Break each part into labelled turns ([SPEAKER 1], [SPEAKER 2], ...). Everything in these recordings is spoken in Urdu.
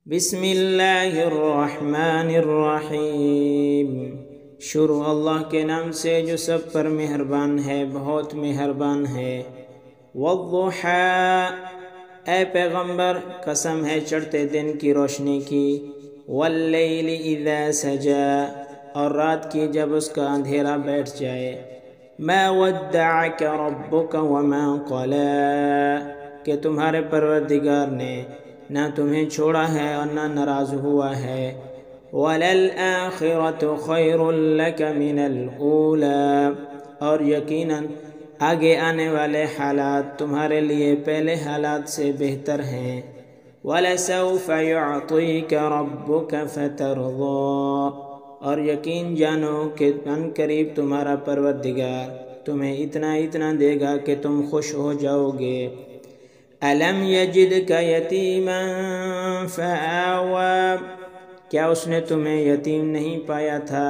[SPEAKER 1] بسم اللہ الرحمن الرحیم۔ شروع اللہ کے نام سے جو سب پر مہربان ہے، بہت مہربان ہے۔ والضحیٰ، اے پیغمبر قسم ہے چڑھتے دن کی روشنی کی۔ واللیل اذا سجا، اور رات کی جب اس کا اندھیرا بیٹھ جائے۔ ما ودعک ربک وما قلا، کہ تمہارے پروردگار نے نہ تمہیں چھوڑا ہے اور نہ ناراض ہوا ہے۔ وَلَلْآخِرَةُ خَيْرٌ لَكَ مِنَ الْأُولَى، اور یقیناً آگے آنے والے حالات تمہارے لیے پہلے حالات سے بہتر ہیں۔ وَلَسَوْفَ يُعْطِيكَ رَبُّكَ فَتَرْضَىٰ، اور یقین جانو کہ ان قریب تمہارا پروردگار تمہیں اتنا دے گا کہ تم خوش ہو جاؤ گے۔ أَلَمْ يَجِدْكَ يَتِيمًا فَآوَىٰ، کیا اس نے تمہیں یتیم نہیں پایا تھا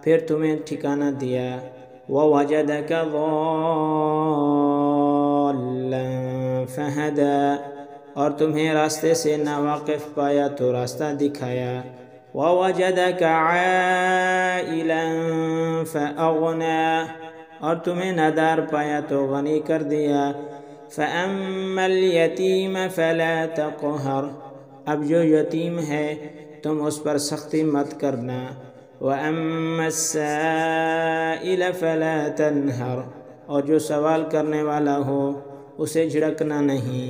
[SPEAKER 1] پھر تمہیں ٹھکانہ دیا۔ وَوَجَدَكَ ضَالًّا فَهَدَىٰ، اور تمہیں راستے سے ناواقف پایا تو راستہ دکھایا۔ وَوَجَدَكَ عَائِلًا فَأَغْنَىٰ، اور تمہیں نادار پایا تو غنی کر دیا۔ فَأَمَّا الْيَتِيمَ فَلَا تَقْهَرْ، اب جو یتیم ہے تم اس پر سختی مت کرنا۔ وَأَمَّا السَّائِلَ فَلَا تَنْهَرْ، اور جو سوال کرنے والا ہو اسے جھڑکنا نہیں۔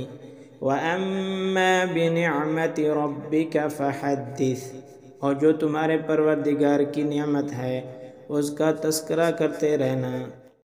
[SPEAKER 1] وَأَمَّا بِنِعْمَةِ رَبِّكَ فَحَدِّثْ، اور جو تمہارے پروردگار کی نعمت ہے اس کا تذکرہ کرتے رہنا۔